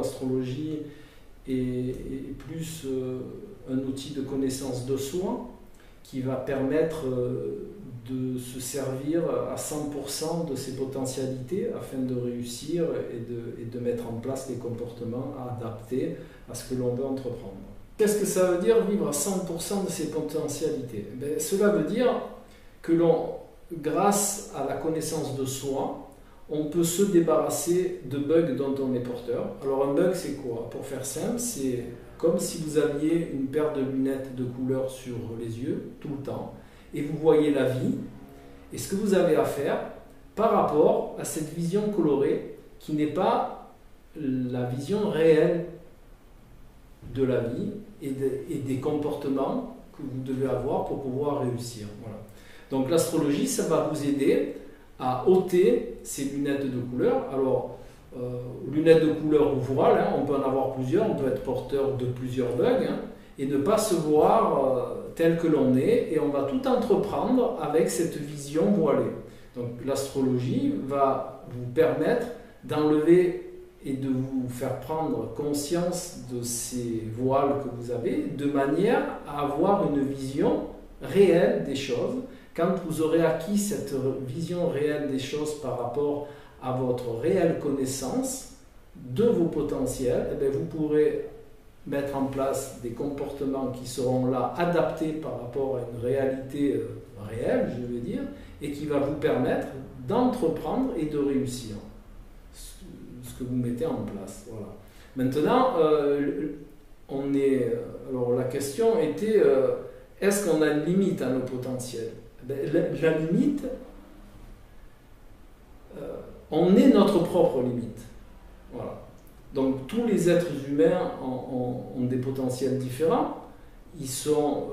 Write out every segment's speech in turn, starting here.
l'astrologie est plus un outil de connaissance de soi qui va permettre de se servir à 100% de ses potentialités afin de réussir et de mettre en place des comportements adaptés à ce que l'on veut entreprendre. Qu'est-ce que ça veut dire vivre à 100% de ses potentialités? Cela veut dire que grâce à la connaissance de soi, on peut se débarrasser de bugs dont on est porteur. Alors un bug, c'est quoi? Pour faire simple, c'est comme si vous aviez une paire de lunettes de couleur sur les yeux tout le temps et vous voyez la vie et ce que vous avez à faire par rapport à cette vision colorée qui n'est pas la vision réelle de la vie et des comportements que vous devez avoir pour pouvoir réussir. Voilà. Donc l'astrologie, ça va vous aider à ôter ces lunettes de couleur. Alors, lunettes de couleur ou voile, on peut en avoir plusieurs, on peut être porteur de plusieurs bugs, et ne pas se voir tel que l'on est, et on va tout entreprendre avec cette vision voilée. Donc l'astrologie va vous permettre d'enlever et de vous faire prendre conscience de ces voiles que vous avez, de manière à avoir une vision réelle des choses. Quand vous aurez acquis cette vision réelle des choses par rapport à votre réelle connaissance de vos potentiels, vous pourrez mettre en place des comportements qui seront là adaptés par rapport à une réalité réelle, je veux dire, et qui va vous permettre d'entreprendre et de réussir ce que vous mettez en place. Voilà. Maintenant, alors la question était, est-ce qu'on a une limite à nos potentiels? La limite, on est notre propre limite. Voilà. Donc tous les êtres humains ont des potentiels différents, ils sont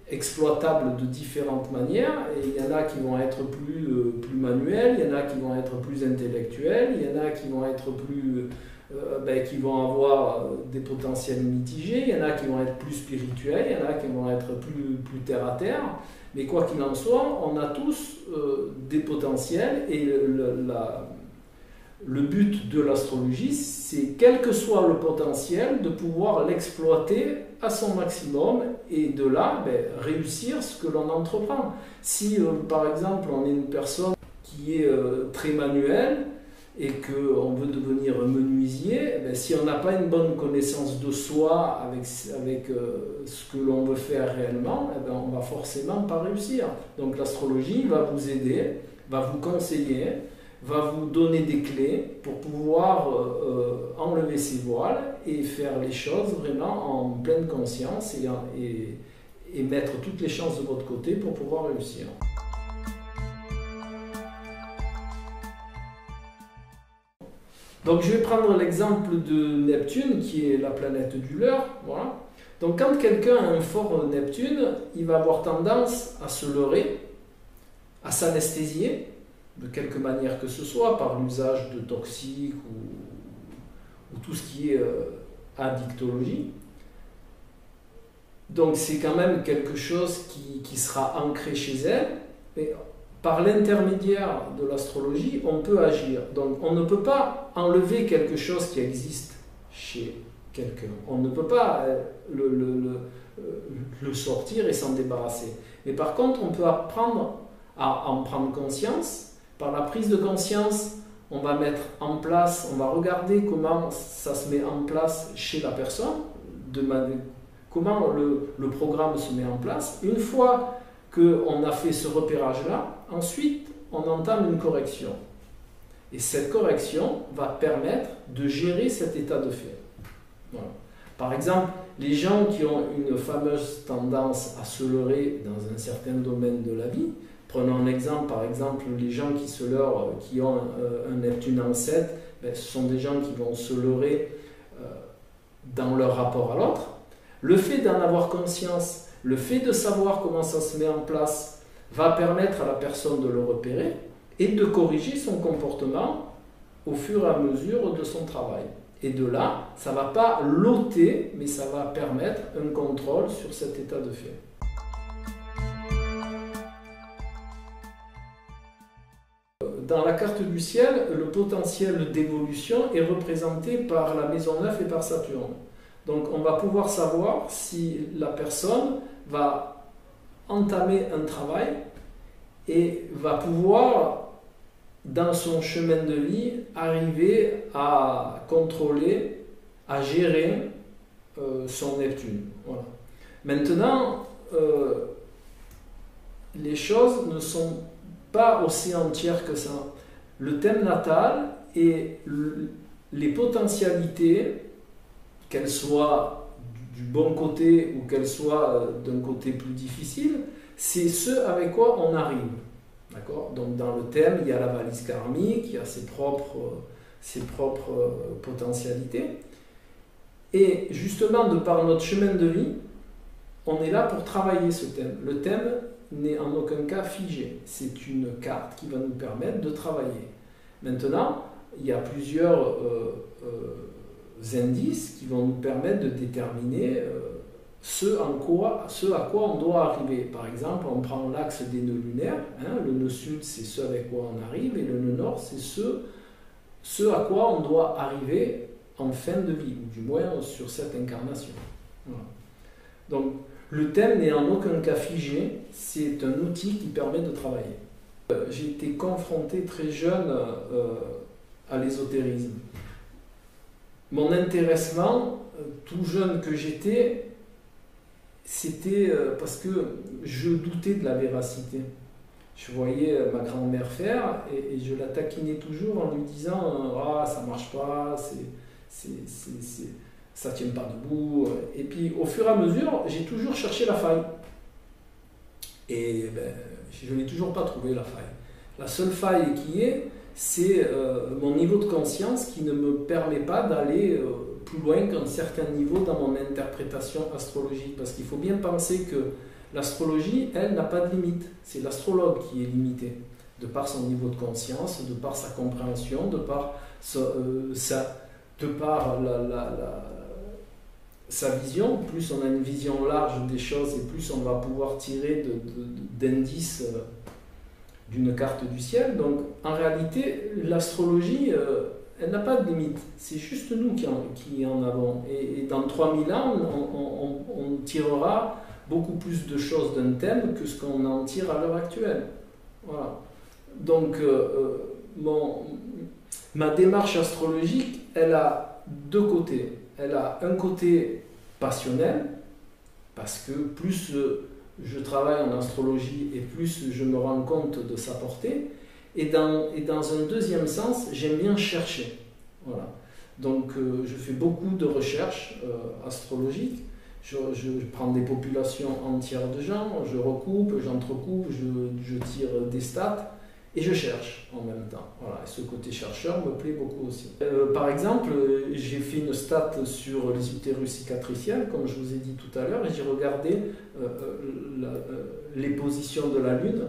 exploitables de différentes manières, et il y en a qui vont être plus manuels, il y en a qui vont être plus intellectuels, il y en a qui vont être qui vont avoir des potentiels mitigés, il y en a qui vont être plus spirituels, il y en a qui vont être plus terre à terre, mais quoi qu'il en soit, on a tous des potentiels, et le but de l'astrologie, c'est, quel que soit le potentiel, de pouvoir l'exploiter à son maximum et de là, réussir ce que l'on entreprend. Si, par exemple, on est une personne qui est très manuelle et qu'on veut devenir menuisier, si on n'a pas une bonne connaissance de soi avec ce que l'on veut faire réellement, on ne va forcément pas réussir. Donc l'astrologie va vous aider, va vous conseiller, va vous donner des clés pour pouvoir enlever ces voiles et faire les choses vraiment en pleine conscience et mettre toutes les chances de votre côté pour pouvoir réussir. Donc je vais prendre l'exemple de Neptune qui est la planète du leurre. Voilà. Donc quand quelqu'un a un fort Neptune, il va avoir tendance à se leurrer, à s'anesthésier, de quelque manière que ce soit, par l'usage de toxiques ou tout ce qui est addictologie. Donc c'est quand même quelque chose qui sera ancré chez elle, mais par l'intermédiaire de l'astrologie, on peut agir. Donc on ne peut pas enlever quelque chose qui existe chez quelqu'un. On ne peut pas le sortir et s'en débarrasser. Mais par contre, on peut apprendre à en prendre conscience. Par la prise de conscience, on va mettre en place, on va regarder comment ça se met en place chez la personne, comment le programme se met en place. Une fois qu'on a fait ce repérage-là, ensuite on entame une correction. Et cette correction va permettre de gérer cet état de fait. Voilà. Par exemple, les gens qui ont une fameuse tendance à se leurrer dans un certain domaine de la vie, prenons un exemple, par exemple, les gens qui se leurrent, qui ont un Neptune en 7, ce sont des gens qui vont se leurrer dans leur rapport à l'autre. Le fait d'en avoir conscience, le fait de savoir comment ça se met en place, va permettre à la personne de le repérer et de corriger son comportement au fur et à mesure de son travail. Et de là, ça ne va pas l'ôter, mais ça va permettre un contrôle sur cet état de fait. dans la carte du ciel, le potentiel d'évolution est représenté par la maison 9 et par Saturne. Donc on va pouvoir savoir si la personne va entamer un travail et va pouvoir, dans son chemin de vie, arriver à contrôler, à gérer son Neptune. Voilà. Maintenant, les choses ne sont pas aussi entières que ça. Le thème natal et les potentialités, qu'elles soient du bon côté ou qu'elles soient d'un côté plus difficile, c'est ce avec quoi on arrive. D'accord ? Donc dans le thème, il y a la valise karmique, il y a ses propres potentialités. Et justement, de par notre chemin de vie, on est là pour travailler ce thème. Le thème n'est en aucun cas figé. C'est une carte qui va nous permettre de travailler. Maintenant, il y a plusieurs indices qui vont nous permettre de déterminer ce à quoi on doit arriver. Par exemple, on prend l'axe des nœuds lunaires. Le nœud sud, c'est ce avec quoi on arrive, et le nœud nord, c'est ce à quoi on doit arriver en fin de vie, ou du moins sur cette incarnation. Voilà. Donc, le thème n'est en aucun cas figé, c'est un outil qui permet de travailler. J'ai été confronté très jeune à l'ésotérisme. Mon intéressement, tout jeune que j'étais, c'était parce que je doutais de la véracité. Je voyais ma grand-mère faire et je la taquinais toujours en lui disant « Ah, ça marche pas, ça tient pas debout ». Et puis au fur et à mesure, j'ai toujours cherché la faille. Et je n'ai toujours pas trouvé la faille. La seule faille qui est, c'est mon niveau de conscience qui ne me permet pas d'aller plus loin qu'un certain niveau dans mon interprétation astrologique. Parce qu'il faut bien penser que l'astrologie, elle, n'a pas de limite. C'est l'astrologue qui est limité, de par son niveau de conscience, de par sa compréhension, de par sa vision. Plus on a une vision large des choses et plus on va pouvoir tirer d'indices d'une carte du ciel. Donc en réalité, l'astrologie, elle n'a pas de limite. C'est juste nous qui en avons. Et dans 3000 ans, on tirera beaucoup plus de choses d'un thème que ce qu'on en tire à l'heure actuelle. Voilà. Donc ma démarche astrologique, elle a deux côtés. Elle a un côté passionnel, parce que plus je travaille en astrologie et plus je me rends compte de sa portée. Et dans un deuxième sens, j'aime bien chercher. Voilà. Donc je fais beaucoup de recherches astrologiques. Je prends des populations entières de gens, je recoupe, j'entrecoupe, je tire des stats et je cherche en même temps. Voilà. Et ce côté chercheur me plaît beaucoup aussi. Par exemple, j'ai fait une stat sur les utérus cicatriciels, comme je vous ai dit tout à l'heure, et j'ai regardé les positions de la Lune.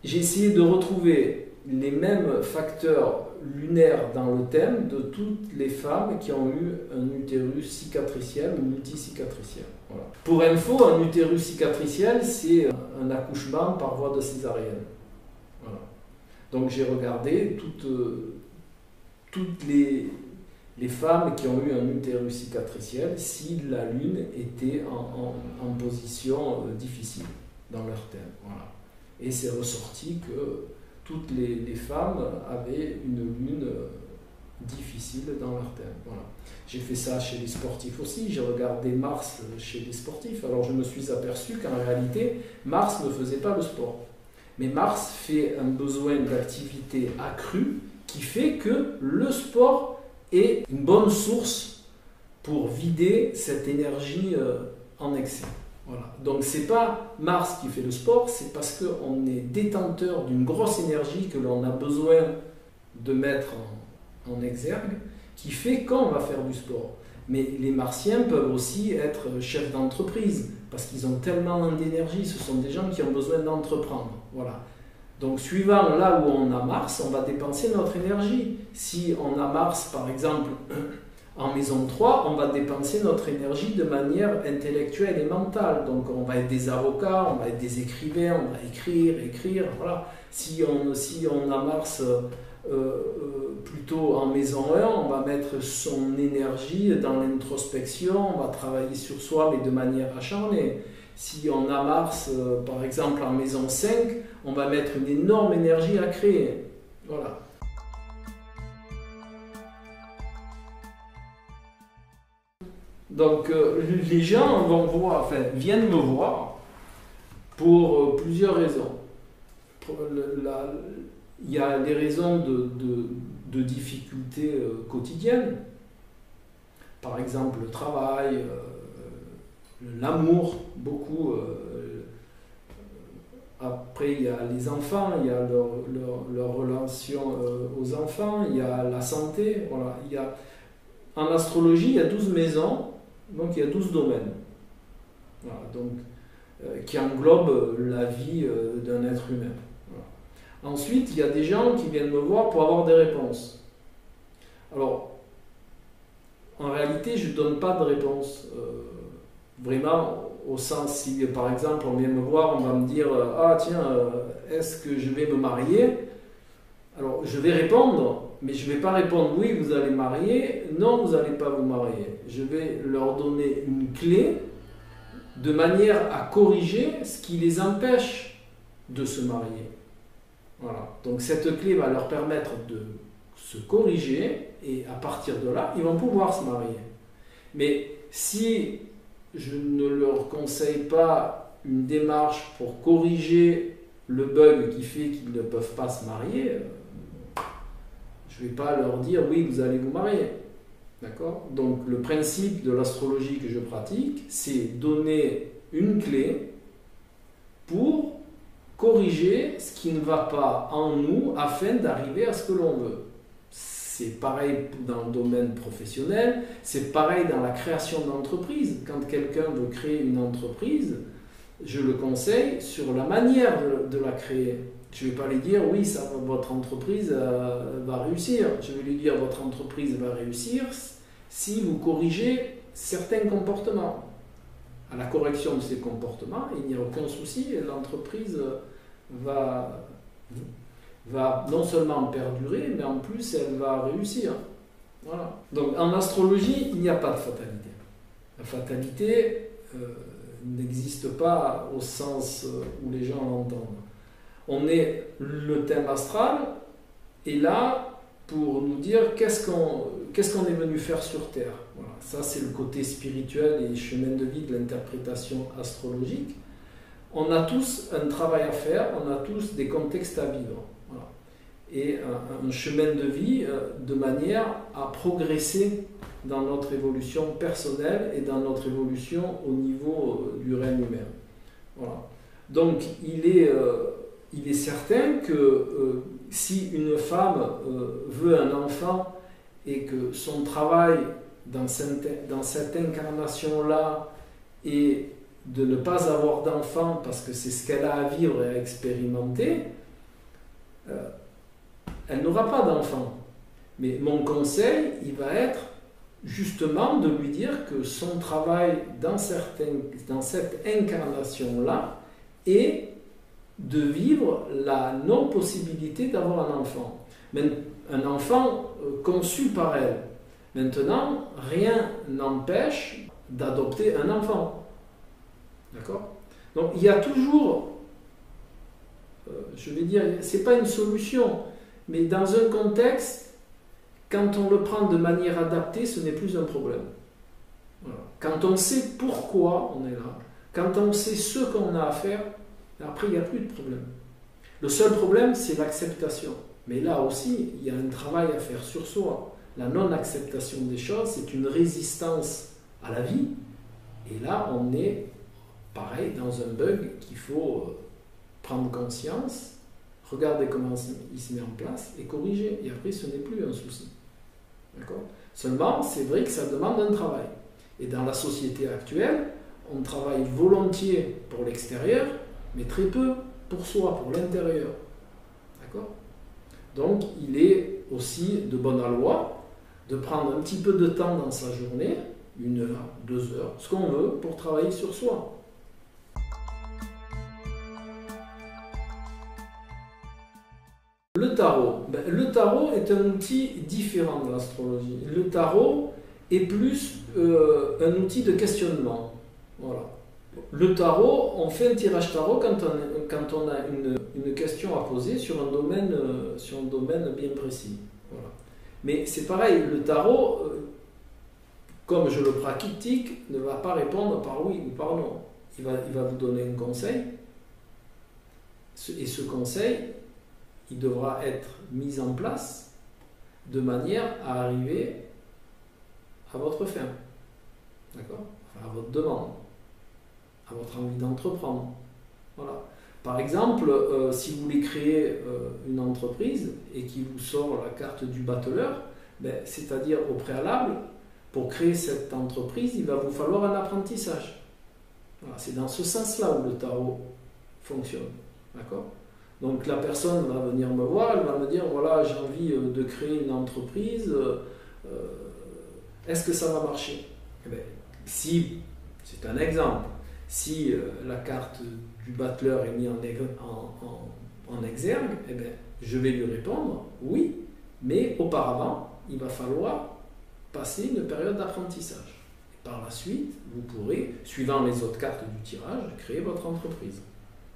J'ai essayé de retrouver les mêmes facteurs lunaires dans le thème de toutes les femmes qui ont eu un utérus cicatriciel ou multicicatriciel. Voilà. Pour info, un utérus cicatriciel, c'est un accouchement par voie de césarienne. Voilà. Donc j'ai regardé toutes les femmes qui ont eu un utérus cicatriciel si la Lune était en position difficile dans leur thème. Voilà. Et c'est ressorti que toutes les femmes avaient une lune difficile dans leur thème. Voilà. J'ai fait ça chez les sportifs aussi, j'ai regardé Mars chez les sportifs, alors je me suis aperçu qu'en réalité, Mars ne faisait pas le sport. Mais Mars fait un besoin d'activité accrue qui fait que le sport est une bonne source pour vider cette énergie en excès. Voilà. Donc c'est pas Mars qui fait le sport, c'est parce qu'on est détenteur d'une grosse énergie que l'on a besoin de mettre en exergue, qui fait qu'on va faire du sport. Mais les Martiens peuvent aussi être chefs d'entreprise, parce qu'ils ont tellement d'énergie, ce sont des gens qui ont besoin d'entreprendre. Voilà. Donc suivant là où on a Mars, on va dépenser notre énergie. Si on a Mars par exemple En maison 3, on va dépenser notre énergie de manière intellectuelle et mentale. Donc on va être des avocats, on va être des écrivains, on va écrire, voilà. Si on amorce plutôt en maison 1, on va mettre son énergie dans l'introspection, on va travailler sur soi mais de manière acharnée. Si on amorce par exemple en maison 5, on va mettre une énorme énergie à créer. Voilà. Donc les gens viennent me voir pour plusieurs raisons. Il y a des raisons de difficultés quotidiennes, par exemple le travail, l'amour, beaucoup. Après, il y a les enfants, il y a leur relation aux enfants, il y a la santé. Voilà. En astrologie, il y a 12 maisons, donc il y a 12 domaines. Voilà, donc, qui englobent la vie d'un être humain. Voilà. Ensuite, il y a des gens qui viennent me voir pour avoir des réponses. Alors, en réalité, je ne donne pas de réponse. Vraiment, au sens, si par exemple on vient me voir, on va me dire ah tiens, est-ce que je vais me marier? Alors je vais répondre, mais je ne vais pas répondre oui, vous allez marier, non, vous n'allez pas vous marier. Je vais leur donner une clé de manière à corriger ce qui les empêche de se marier. Voilà. Donc cette clé va leur permettre de se corriger et à partir de là, ils vont pouvoir se marier. Mais si je ne leur conseille pas une démarche pour corriger le bug qui fait qu'ils ne peuvent pas se marier, je ne vais pas leur dire oui, vous allez vous marier. D'accord? Donc le principe de l'astrologie que je pratique, c'est donner une clé pour corriger ce qui ne va pas en nous afin d'arriver à ce que l'on veut. C'est pareil dans le domaine professionnel, c'est pareil dans la création d'entreprise. Quand quelqu'un veut créer une entreprise, je le conseille sur la manière de la créer. Je ne vais pas lui dire oui, votre entreprise va réussir. Je vais lui dire votre entreprise va réussir si vous corrigez certains comportements. À la correction de ces comportements, il n'y a aucun souci, l'entreprise va non seulement perdurer, mais en plus elle va réussir. Voilà. Donc en astrologie, il n'y a pas de fatalité. La fatalité n'existe pas au sens où les gens l'entendent. Le thème astral est là pour nous dire qu'est-ce qu'on est venu faire sur Terre. Voilà. Ça c'est le côté spirituel et chemin de vie de l'interprétation astrologique. On a tous un travail à faire, on a tous des contextes à vivre. Voilà. Et un chemin de vie de manière à progresser dans notre évolution personnelle et dans notre évolution au niveau du règne humain. Voilà. Donc il est certain que si une femme veut un enfant et que son travail dans cette incarnation-là est de ne pas avoir d'enfant parce que c'est ce qu'elle a à vivre et à expérimenter, elle n'aura pas d'enfant. Mais mon conseil, il va être justement de lui dire que son travail dans cette incarnation-là est de vivre la non-possibilité d'avoir un enfant. Un enfant conçu par elle. Maintenant, rien n'empêche d'adopter un enfant. D'accord? Donc il y a toujours, je vais dire, c'est pas une solution, mais dans un contexte, quand on le prend de manière adaptée, ce n'est plus un problème. Voilà. Quand on sait pourquoi on est là, quand on sait ce qu'on a à faire, après il n'y a plus de problème. Le seul problème, c'est l'acceptation. Mais là aussi, il y a un travail à faire sur soi. La non-acceptation des choses, c'est une résistance à la vie. Et là, on est pareil dans un bug qu'il faut prendre conscience, regarder comment il se met en place et corriger. Et après, ce n'est plus un souci. D'accord? Seulement, c'est vrai que ça demande un travail. Et dans la société actuelle, on travaille volontiers pour l'extérieur, mais très peu pour soi, pour l'intérieur. D'accord? Donc, il est aussi de bonne loi de prendre un petit peu de temps dans sa journée, 1 heure, 2 heures, ce qu'on veut, pour travailler sur soi. Le tarot. Le tarot est un outil différent de l'astrologie. Le tarot est plus un outil de questionnement. Voilà. Le tarot, on fait un tirage tarot quand on a une question à poser sur un domaine bien précis. Voilà. Mais c'est pareil, le tarot, comme je le pratique, ne va pas répondre par oui ou par non. Il va vous donner un conseil, et ce conseil, il devra être mis en place de manière à arriver à votre fin, d'accord, enfin, à votre demande, à votre envie d'entreprendre. Voilà. Par exemple, si vous voulez créer une entreprise et qu'il vous sort la carte du battleur, c'est-à-dire au préalable, pour créer cette entreprise, il va vous falloir un apprentissage. Voilà, c'est dans ce sens-là où le tarot fonctionne. D'accord ? Donc la personne va venir me voir, elle va me dire, voilà, j'ai envie de créer une entreprise, est-ce que ça va marcher? Eh bien, si, c'est un exemple, si la carte du battleur est mise en exergue, eh bien, je vais lui répondre, oui, mais auparavant, il va falloir passer une période d'apprentissage. Par la suite, vous pourrez, suivant les autres cartes du tirage, créer votre entreprise.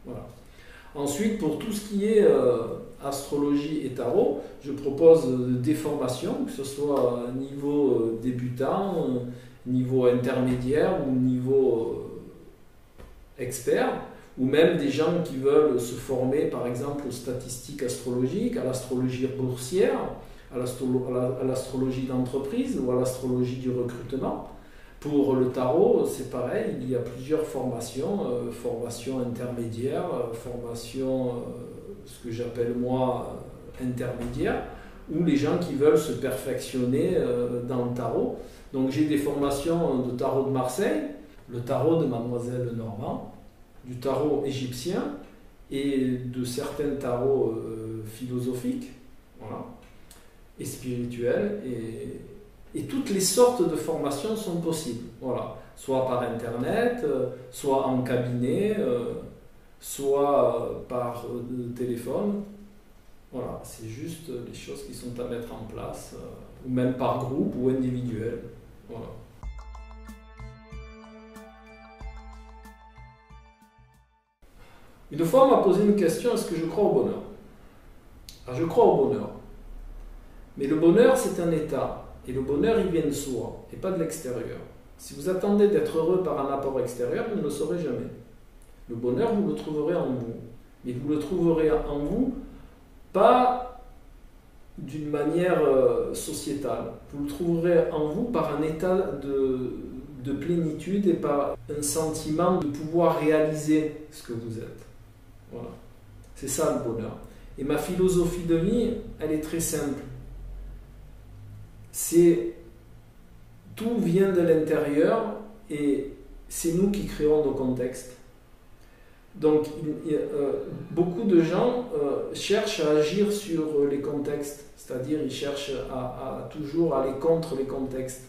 Voilà. Ensuite, pour tout ce qui est astrologie et tarot, je propose des formations, que ce soit niveau débutant, niveau intermédiaire ou niveau expert, ou même des gens qui veulent se former par exemple aux statistiques astrologiques, à l'astrologie boursière, à l'astrologie d'entreprise ou à l'astrologie du recrutement. Pour le tarot, c'est pareil, il y a plusieurs formations, formation intermédiaire, formation, ce que j'appelle moi intermédiaire, ou les gens qui veulent se perfectionner dans le tarot. Donc j'ai des formations de tarot de Marseille, le tarot de Mademoiselle Normand, du tarot égyptien et de certains tarots philosophiques, voilà, et spirituels, et toutes les sortes de formations sont possibles, voilà, soit par internet, soit en cabinet, soit par téléphone. Voilà, c'est juste les choses qui sont à mettre en place, ou même par groupe ou individuel. Voilà. Une fois, on m'a posé une question, est-ce que je crois au bonheur? Alors, je crois au bonheur. Mais le bonheur, c'est un état. Et le bonheur, il vient de soi, et pas de l'extérieur. Si vous attendez d'être heureux par un apport extérieur, vous ne le saurez jamais. Le bonheur, vous le trouverez en vous. Mais vous le trouverez en vous, pas d'une manière sociétale. Vous le trouverez en vous par un état de plénitude et par un sentiment de pouvoir réaliser ce que vous êtes. Voilà. C'est ça le bonheur. Et ma philosophie de vie, elle est très simple. Tout vient de l'intérieur et c'est nous qui créons nos contextes. Donc beaucoup de gens cherchent à agir sur les contextes, c'est-à-dire ils cherchent à toujours aller contre les contextes.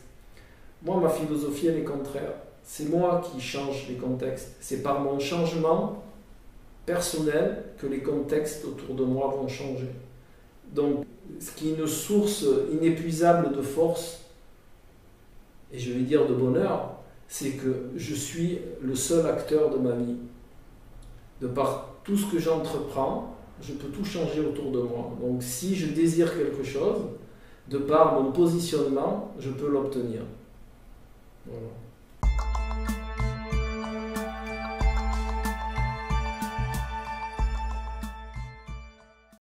Moi, ma philosophie, elle est contraire. C'est moi qui change les contextes. C'est par mon changement personnel que les contextes autour de moi vont changer. Donc, ce qui est une source inépuisable de force, et je vais dire de bonheur, c'est que je suis le seul acteur de ma vie. De par tout ce que j'entreprends, je peux tout changer autour de moi. Donc si je désire quelque chose, de par mon positionnement, je peux l'obtenir. Voilà.